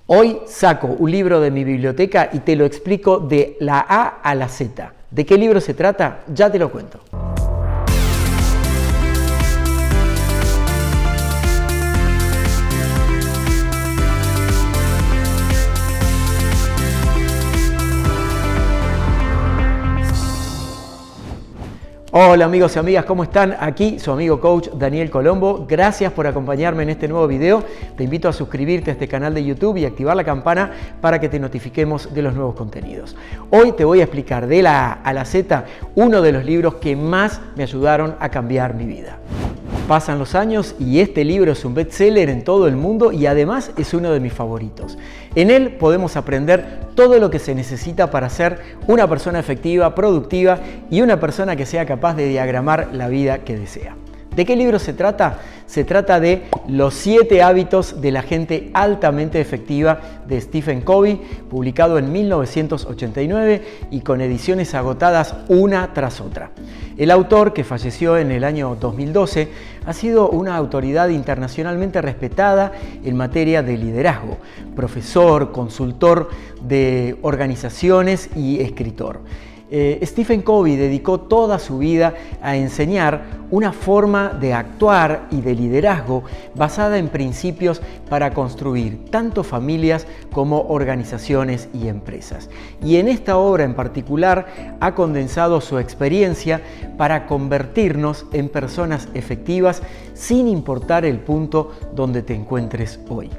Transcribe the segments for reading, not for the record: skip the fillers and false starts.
Hoy saco un libro de mi biblioteca y te lo explico de la A a la Z. ¿De qué libro se trata? Ya te lo cuento. Hola amigos y amigas, ¿cómo están? Aquí su amigo coach Daniel Colombo. Gracias por acompañarme en este nuevo video. Te invito a suscribirte a este canal de YouTube y activar la campana para que te notifiquemos de los nuevos contenidos. Hoy te voy a explicar de la A a la Z uno de los libros que más me ayudaron a cambiar mi vida. Pasan los años y este libro es un bestseller en todo el mundo y además es uno de mis favoritos. En él podemos aprender todo lo que se necesita para ser una persona efectiva, productiva y una persona que sea capaz de diagramar la vida que desea. ¿De qué libro se trata? Se trata de Los 7 hábitos de la gente altamente efectiva de Stephen Covey, publicado en 1989 y con ediciones agotadas una tras otra. El autor, que falleció en el año 2012, ha sido una autoridad internacionalmente respetada en materia de liderazgo, profesor, consultor de organizaciones y escritor. Stephen Covey dedicó toda su vida a enseñar una forma de actuar y de liderazgo basada en principios para construir tanto familias como organizaciones y empresas. Y en esta obra en particular ha condensado su experiencia para convertirnos en personas efectivas sin importar el punto donde te encuentres hoy.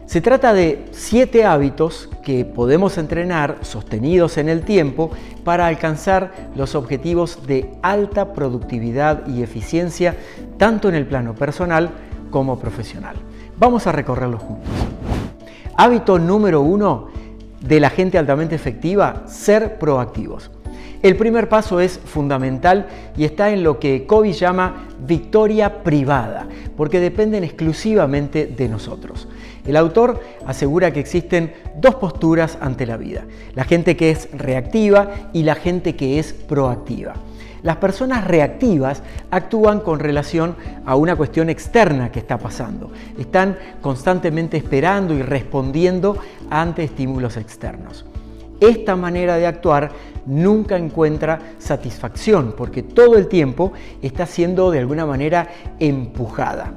Se trata de 7 hábitos que podemos entrenar sostenidos en el tiempo para alcanzar los objetivos de alta productividad y eficiencia tanto en el plano personal como profesional. Vamos a recorrerlos juntos. Hábito número 1 de la gente altamente efectiva: ser proactivos. El primer paso es fundamental y está en lo que Covey llama victoria privada, porque dependen exclusivamente de nosotros. El autor asegura que existen 2 posturas ante la vida: la gente que es reactiva y la gente que es proactiva. Las personas reactivas actúan con relación a una cuestión externa que está pasando. Están constantemente esperando y respondiendo ante estímulos externos. Esta manera de actuar nunca encuentra satisfacción porque todo el tiempo está siendo de alguna manera empujada.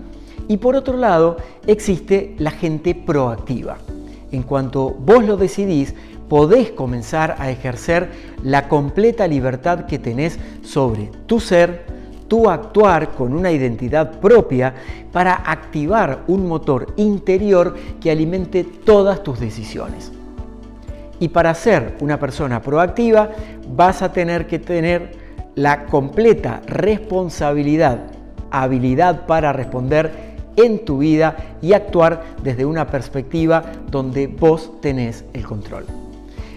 Y por otro lado, existe la gente proactiva. En cuanto vos lo decidís, podés comenzar a ejercer la completa libertad que tenés sobre tu ser, tu actuar con una identidad propia para activar un motor interior que alimente todas tus decisiones. Y para ser una persona proactiva vas a tener que tener la completa responsabilidad, habilidad para responder en tu vida y actuar desde una perspectiva donde vos tenés el control.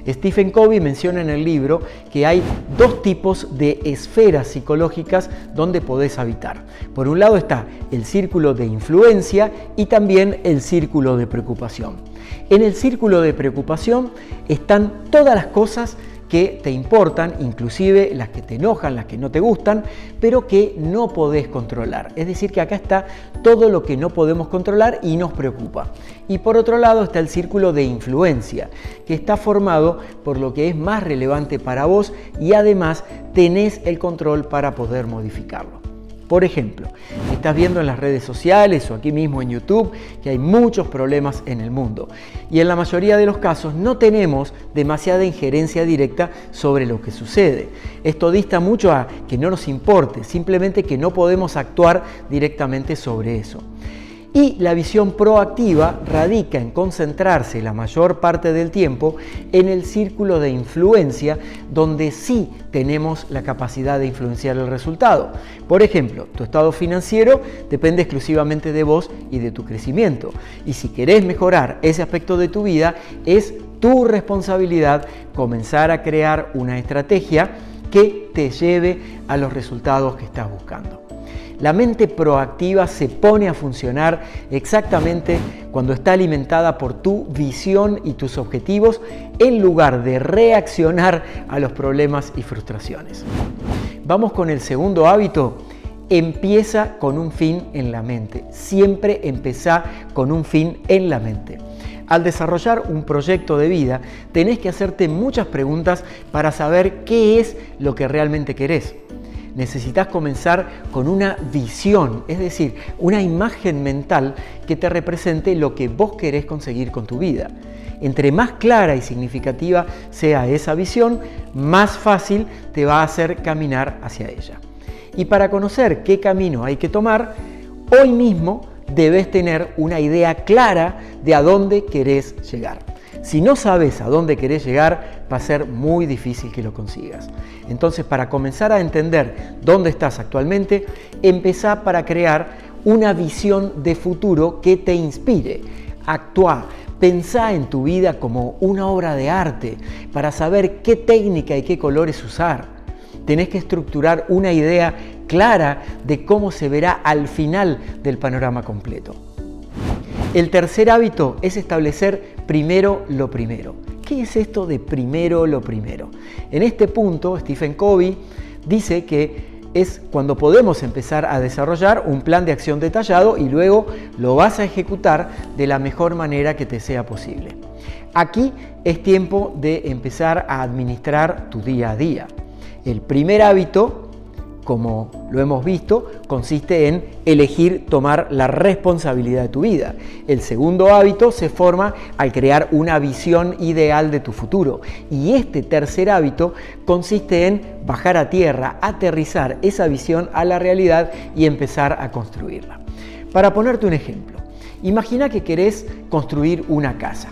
Stephen Covey menciona en el libro que hay 2 tipos de esferas psicológicas donde podés habitar. Por un lado está el círculo de influencia y también el círculo de preocupación. En el círculo de preocupación están todas las cosas que te importan, inclusive las que te enojan, las que no te gustan, pero que no podés controlar. Es decir, que acá está todo lo que no podemos controlar y nos preocupa. Y por otro lado está el círculo de influencia, que está formado por lo que es más relevante para vos y además tenés el control para poder modificarlo. Por ejemplo, estás viendo en las redes sociales o aquí mismo en YouTube que hay muchos problemas en el mundo y en la mayoría de los casos no tenemos demasiada injerencia directa sobre lo que sucede. Esto dista mucho a que no nos importe, simplemente que no podemos actuar directamente sobre eso. Y la visión proactiva radica en concentrarse la mayor parte del tiempo en el círculo de influencia, donde sí tenemos la capacidad de influenciar el resultado. Por ejemplo, tu estado financiero depende exclusivamente de vos y de tu crecimiento. Y si querés mejorar ese aspecto de tu vida, es tu responsabilidad comenzar a crear una estrategia que te lleve a los resultados que estás buscando. La mente proactiva se pone a funcionar exactamente cuando está alimentada por tu visión y tus objetivos en lugar de reaccionar a los problemas y frustraciones. Vamos con el segundo hábito. Empieza con un fin en la mente. Siempre empezá con un fin en la mente. Al desarrollar un proyecto de vida, tenés que hacerte muchas preguntas para saber qué es lo que realmente querés. Necesitas comenzar con una visión, es decir, una imagen mental que te represente lo que vos querés conseguir con tu vida. Entre más clara y significativa sea esa visión, más fácil te va a hacer caminar hacia ella. Y para conocer qué camino hay que tomar, hoy mismo debes tener una idea clara de a dónde querés llegar. Si no sabes a dónde querés llegar, va a ser muy difícil que lo consigas. Entonces, para comenzar a entender dónde estás actualmente, empezá para crear una visión de futuro que te inspire. Actúa, pensá en tu vida como una obra de arte para saber qué técnica y qué colores usar. Tenés que estructurar una idea clara de cómo se verá al final del panorama completo. El tercer hábito es establecer primero lo primero. ¿Qué es esto de primero lo primero? En este punto, Stephen Covey dice que es cuando podemos empezar a desarrollar un plan de acción detallado y luego lo vas a ejecutar de la mejor manera que te sea posible. Aquí es tiempo de empezar a administrar tu día a día. El primer hábito, como lo hemos visto, consiste en elegir tomar la responsabilidad de tu vida. El segundo hábito se forma al crear una visión ideal de tu futuro. Y este tercer hábito consiste en bajar a tierra, aterrizar esa visión a la realidad y empezar a construirla. Para ponerte un ejemplo, imagina que querés construir una casa.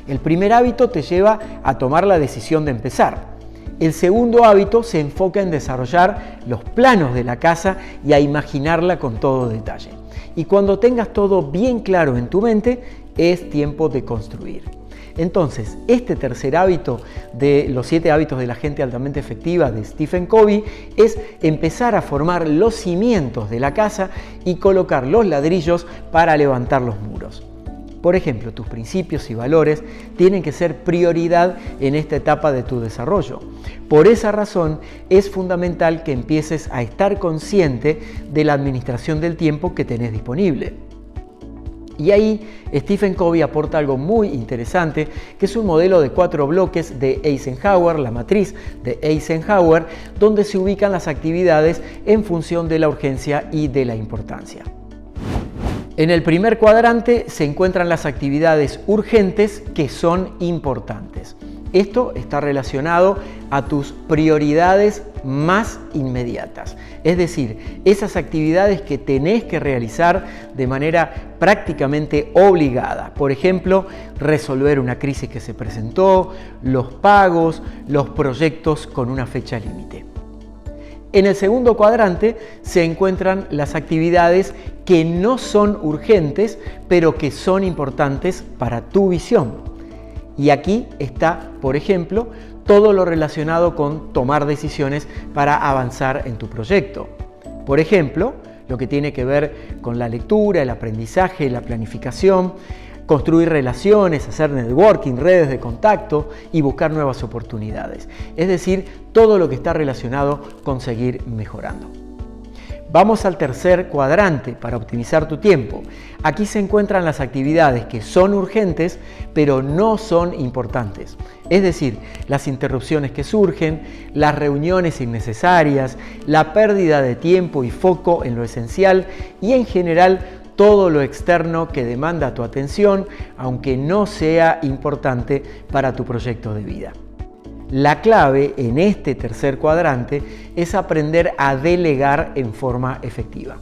El primer hábito te lleva a tomar la decisión de empezar. El segundo hábito se enfoca en desarrollar los planos de la casa y a imaginarla con todo detalle. Y cuando tengas todo bien claro en tu mente, es tiempo de construir. Entonces, este tercer hábito de los 7 hábitos de la gente altamente efectiva de Stephen Covey es empezar a formar los cimientos de la casa y colocar los ladrillos para levantar los muros. Por ejemplo, tus principios y valores tienen que ser prioridad en esta etapa de tu desarrollo. Por esa razón, es fundamental que empieces a estar consciente de la administración del tiempo que tenés disponible. Y ahí Stephen Covey aporta algo muy interesante, que es un modelo de 4 bloques de Eisenhower, la matriz de Eisenhower, donde se ubican las actividades en función de la urgencia y de la importancia. En el primer cuadrante se encuentran las actividades urgentes que son importantes. Esto está relacionado a tus prioridades más inmediatas, es decir, esas actividades que tenés que realizar de manera prácticamente obligada. Por ejemplo, resolver una crisis que se presentó, los pagos, los proyectos con una fecha límite. En el segundo cuadrante se encuentran las actividades que no son urgentes, pero que son importantes para tu visión. Y aquí está, por ejemplo, todo lo relacionado con tomar decisiones para avanzar en tu proyecto. Por ejemplo, lo que tiene que ver con la lectura, el aprendizaje, la planificación, construir relaciones, hacer networking, redes de contacto y buscar nuevas oportunidades. Es decir, todo lo que está relacionado con seguir mejorando. Vamos al tercer cuadrante para optimizar tu tiempo. Aquí se encuentran las actividades que son urgentes, pero no son importantes. Es decir, las interrupciones que surgen, las reuniones innecesarias, la pérdida de tiempo y foco en lo esencial y en general todo lo externo que demanda tu atención, aunque no sea importante para tu proyecto de vida. La clave en este tercer cuadrante es aprender a delegar en forma efectiva.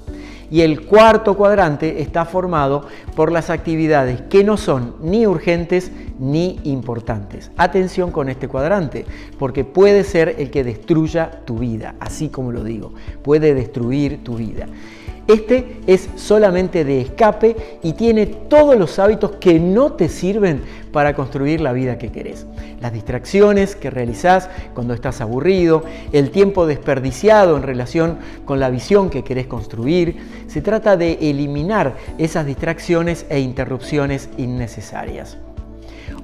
Y el cuarto cuadrante está formado por las actividades que no son ni urgentes ni importantes. Atención con este cuadrante, porque puede ser el que destruya tu vida, así como lo digo, puede destruir tu vida. Este es solamente de escape y tiene todos los hábitos que no te sirven para construir la vida que querés. Las distracciones que realizás cuando estás aburrido, el tiempo desperdiciado en relación con la visión que querés construir. Se trata de eliminar esas distracciones e interrupciones innecesarias.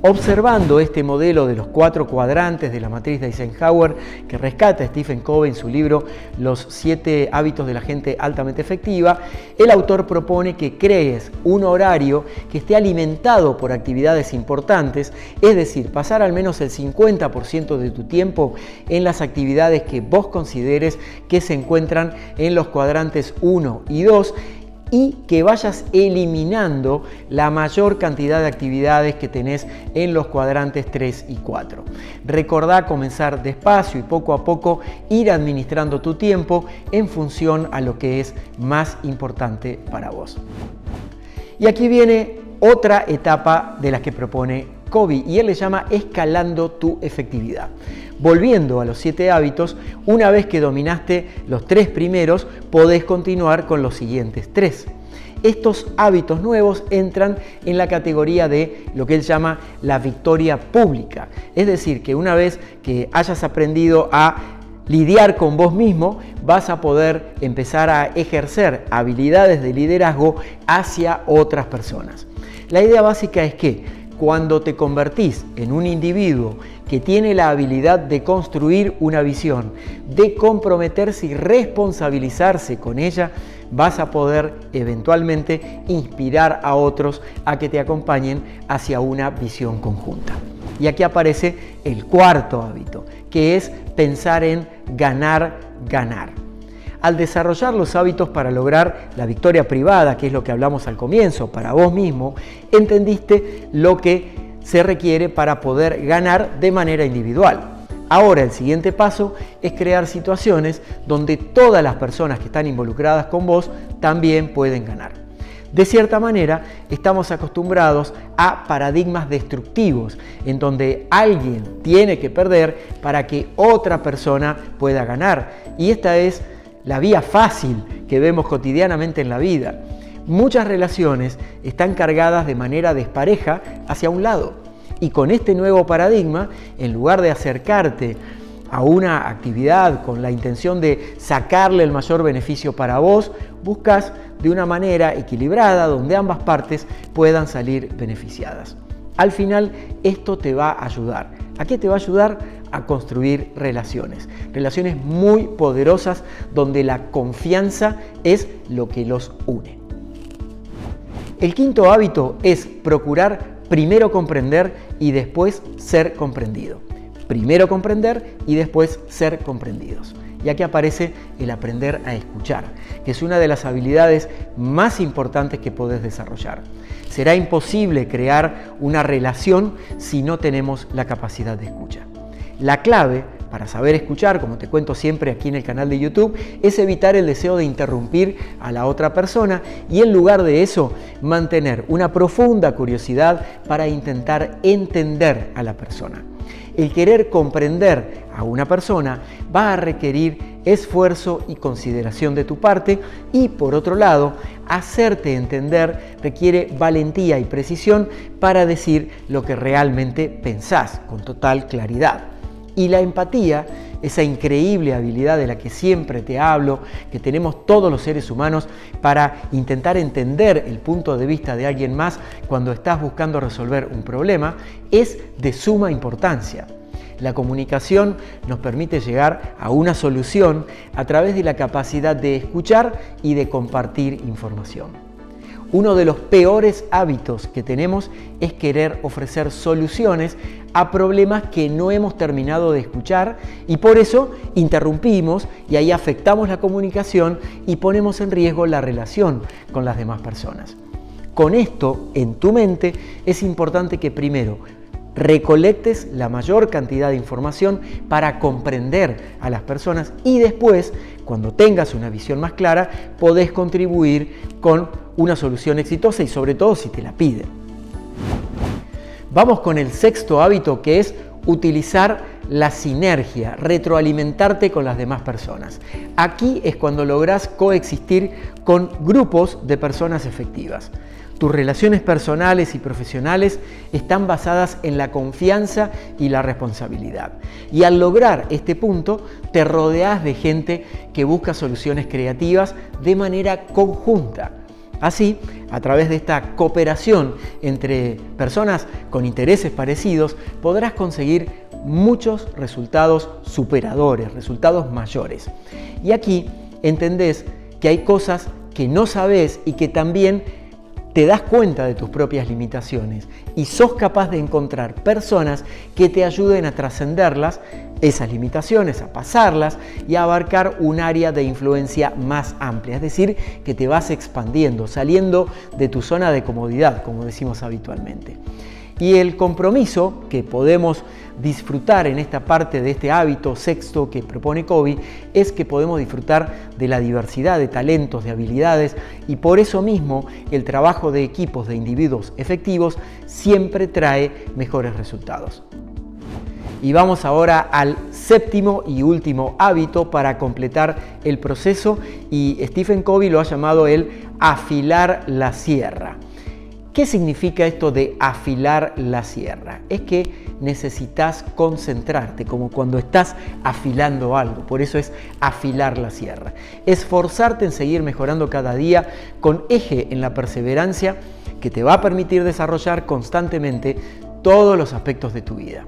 Observando este modelo de los 4 cuadrantes de la matriz de Eisenhower que rescata Stephen Covey en su libro Los 7 hábitos de la gente altamente efectiva, el autor propone que crees un horario que esté alimentado por actividades importantes, es decir, pasar al menos el 50% de tu tiempo en las actividades que vos consideres que se encuentran en los cuadrantes 1 y 2, y que vayas eliminando la mayor cantidad de actividades que tenés en los cuadrantes 3 y 4. Recordá comenzar despacio y poco a poco ir administrando tu tiempo en función a lo que es más importante para vos. Y aquí viene otra etapa de las que propone Covey y él le llama escalando tu efectividad. Volviendo a los 7 hábitos, una vez que dominaste los 3 primeros, podés continuar con los siguientes 3. Estos hábitos nuevos entran en la categoría de lo que él llama la victoria pública. Es decir, que una vez que hayas aprendido a lidiar con vos mismo, vas a poder empezar a ejercer habilidades de liderazgo hacia otras personas. La idea básica es que cuando te convertís en un individuo que tiene la habilidad de construir una visión, de comprometerse y responsabilizarse con ella, vas a poder eventualmente inspirar a otros a que te acompañen hacia una visión conjunta. Y aquí aparece el 4º hábito, que es pensar en ganar, ganar. Al desarrollar los hábitos para lograr la victoria privada, que es lo que hablamos al comienzo, para vos mismo, entendiste lo que se requiere para poder ganar de manera individual. Ahora el siguiente paso es crear situaciones donde todas las personas que están involucradas con vos también pueden ganar. De cierta manera, estamos acostumbrados a paradigmas destructivos, en donde alguien tiene que perder para que otra persona pueda ganar. Y esta es la vía fácil que vemos cotidianamente en la vida. Muchas relaciones están cargadas de manera despareja hacia un lado. Y con este nuevo paradigma, en lugar de acercarte a una actividad con la intención de sacarle el mayor beneficio para vos, buscas de una manera equilibrada donde ambas partes puedan salir beneficiadas. Al final, esto te va a ayudar. ¿A qué te va a ayudar? A construir relaciones. Relaciones muy poderosas donde la confianza es lo que los une. El 5º hábito es procurar primero comprender y después ser comprendido. Primero comprender y después ser comprendidos. Y aquí aparece el aprender a escuchar, que es una de las habilidades más importantes que podés desarrollar. Será imposible crear una relación si no tenemos la capacidad de escucha. La clave para saber escuchar, como te cuento siempre aquí en el canal de YouTube, es evitar el deseo de interrumpir a la otra persona y en lugar de eso mantener una profunda curiosidad para intentar entender a la persona. El querer comprender a una persona va a requerir esfuerzo y consideración de tu parte y, por otro lado, hacerte entender requiere valentía y precisión para decir lo que realmente pensás con total claridad. Y la empatía, esa increíble habilidad de la que siempre te hablo, que tenemos todos los seres humanos para intentar entender el punto de vista de alguien más cuando estás buscando resolver un problema, es de suma importancia. La comunicación nos permite llegar a una solución a través de la capacidad de escuchar y de compartir información. Uno de los peores hábitos que tenemos es querer ofrecer soluciones a problemas que no hemos terminado de escuchar y por eso interrumpimos y ahí afectamos la comunicación y ponemos en riesgo la relación con las demás personas. Con esto en tu mente es importante que primero recolectes la mayor cantidad de información para comprender a las personas y después, cuando tengas una visión más clara, podés contribuir con una solución exitosa y sobre todo si te la piden. Vamos con el 6º hábito, que es utilizar la sinergia, retroalimentarte con las demás personas. Aquí es cuando lográs coexistir con grupos de personas efectivas. Tus relaciones personales y profesionales están basadas en la confianza y la responsabilidad. Y al lograr este punto, te rodeas de gente que busca soluciones creativas de manera conjunta. Así, a través de esta cooperación entre personas con intereses parecidos, podrás conseguir muchos resultados superadores, resultados mayores. Y aquí entendés que hay cosas que no sabés y que también te das cuenta de tus propias limitaciones y sos capaz de encontrar personas que te ayuden a trascenderlas, esas limitaciones, a pasarlas y a abarcar un área de influencia más amplia. Es decir, que te vas expandiendo, saliendo de tu zona de comodidad, como decimos habitualmente. Y el compromiso que podemos disfrutar en esta parte de este hábito sexto que propone Covey es que podemos disfrutar de la diversidad de talentos, de habilidades, y por eso mismo el trabajo de equipos de individuos efectivos siempre trae mejores resultados. Y vamos ahora al séptimo y último hábito para completar el proceso, y Stephen Covey lo ha llamado el afilar la sierra. ¿Qué significa esto de afilar la sierra? Es que necesitas concentrarte, como cuando estás afilando algo, por eso es afilar la sierra. Esforzarte en seguir mejorando cada día con eje en la perseverancia que te va a permitir desarrollar constantemente todos los aspectos de tu vida.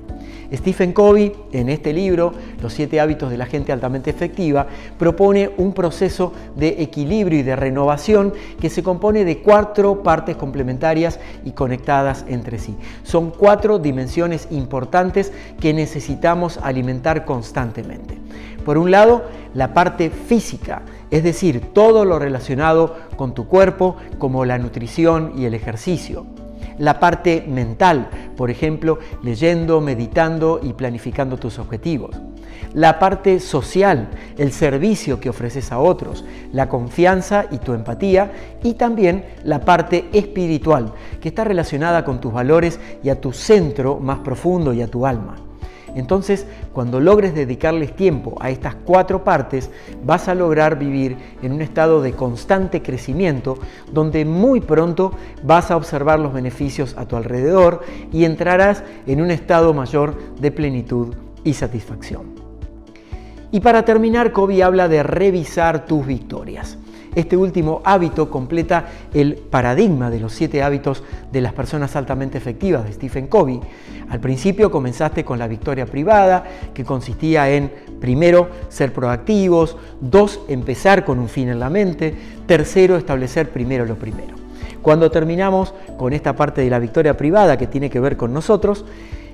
Stephen Covey, en este libro, Los 7 hábitos de la gente altamente efectiva, propone un proceso de equilibrio y de renovación que se compone de 4 partes complementarias y conectadas entre sí. Son 4 dimensiones importantes que necesitamos alimentar constantemente. Por un lado, la parte física, es decir, todo lo relacionado con tu cuerpo, como la nutrición y el ejercicio. La parte mental, por ejemplo, leyendo, meditando y planificando tus objetivos. La parte social, el servicio que ofreces a otros, la confianza y tu empatía, y también la parte espiritual, que está relacionada con tus valores y a tu centro más profundo y a tu alma. Entonces, cuando logres dedicarles tiempo a estas 4 partes, vas a lograr vivir en un estado de constante crecimiento, donde muy pronto vas a observar los beneficios a tu alrededor y entrarás en un estado mayor de plenitud y satisfacción. Y para terminar, Covey habla de revisar tus victorias. Este último hábito completa el paradigma de los 7 hábitos de las personas altamente efectivas de Stephen Covey. Al principio comenzaste con la victoria privada, que consistía en, primero, ser proactivos, 2, empezar con un fin en la mente, 3, establecer primero lo primero. Cuando terminamos con esta parte de la victoria privada que tiene que ver con nosotros,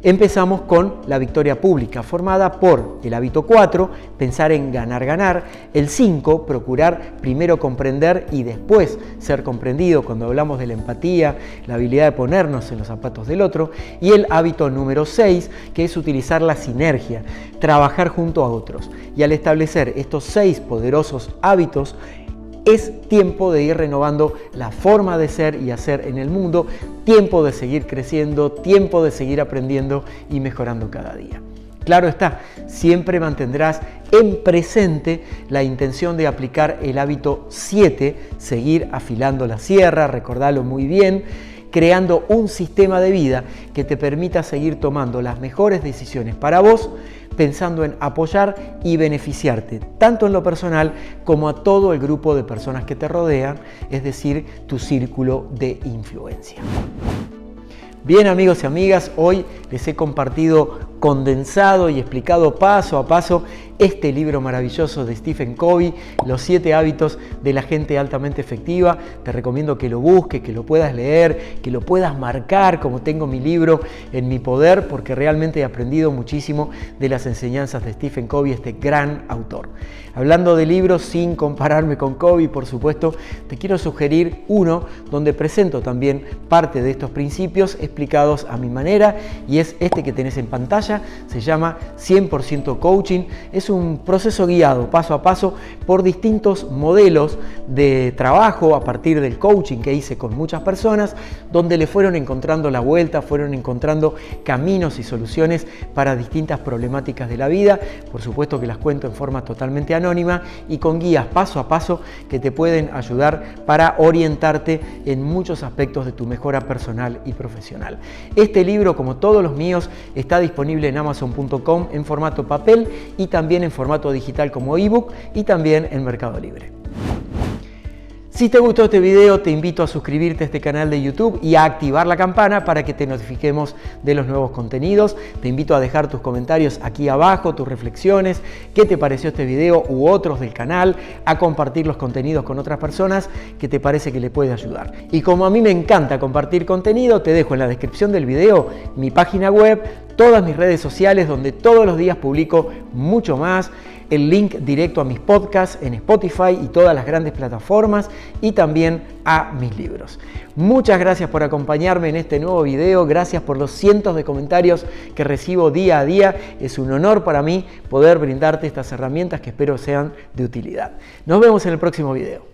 empezamos con la victoria pública, formada por el hábito 4, pensar en ganar, el 5, procurar primero comprender y después ser comprendido cuando hablamos de la empatía, la habilidad de ponernos en los zapatos del otro, y el hábito número 6, que es utilizar la sinergia, trabajar junto a otros. Y al establecer estos 6 poderosos hábitos, es tiempo de ir renovando la forma de ser y hacer en el mundo, tiempo de seguir creciendo, tiempo de seguir aprendiendo y mejorando cada día. Claro está, siempre mantendrás en presente la intención de aplicar el hábito 7, seguir afilando la sierra, recordalo muy bien, creando un sistema de vida que te permita seguir tomando las mejores decisiones para vos, pensando en apoyar y beneficiarte, tanto en lo personal como a todo el grupo de personas que te rodean, es decir, tu círculo de influencia. Bien, amigos y amigas, hoy les he compartido condensado y explicado paso a paso este libro maravilloso de Stephen Covey, Los 7 hábitos de la gente altamente efectiva. Te recomiendo que lo busques, que lo puedas leer, que lo puedas marcar, como tengo mi libro en mi poder, porque realmente he aprendido muchísimo de las enseñanzas de Stephen Covey, este gran autor. Hablando de libros, sin compararme con Covey, por supuesto, te quiero sugerir uno donde presento también parte de estos principios explicados a mi manera, y es este que tenés en pantalla. Se llama 100% Coaching. Es un proceso guiado paso a paso por distintos modelos de trabajo a partir del coaching que hice con muchas personas, donde le fueron encontrando la vuelta, fueron encontrando caminos y soluciones para distintas problemáticas de la vida. Por supuesto que las cuento en forma totalmente anónima y con guías paso a paso que te pueden ayudar para orientarte en muchos aspectos de tu mejora personal y profesional. Este libro, como todos los míos, está disponible en Amazon.com en formato papel y también en formato digital como ebook y también en Mercado Libre. Si te gustó este video, te invito a suscribirte a este canal de YouTube y a activar la campana para que te notifiquemos de los nuevos contenidos. Te invito a dejar tus comentarios aquí abajo, tus reflexiones, qué te pareció este video u otros del canal, a compartir los contenidos con otras personas que te parece que le puede ayudar. Y como a mí me encanta compartir contenido, te dejo en la descripción del video mi página web, todas mis redes sociales donde todos los días publico mucho más, el link directo a mis podcasts en Spotify y todas las grandes plataformas y también a mis libros. Muchas gracias por acompañarme en este nuevo video, gracias por los cientos de comentarios que recibo día a día. Es un honor para mí poder brindarte estas herramientas que espero sean de utilidad. Nos vemos en el próximo video.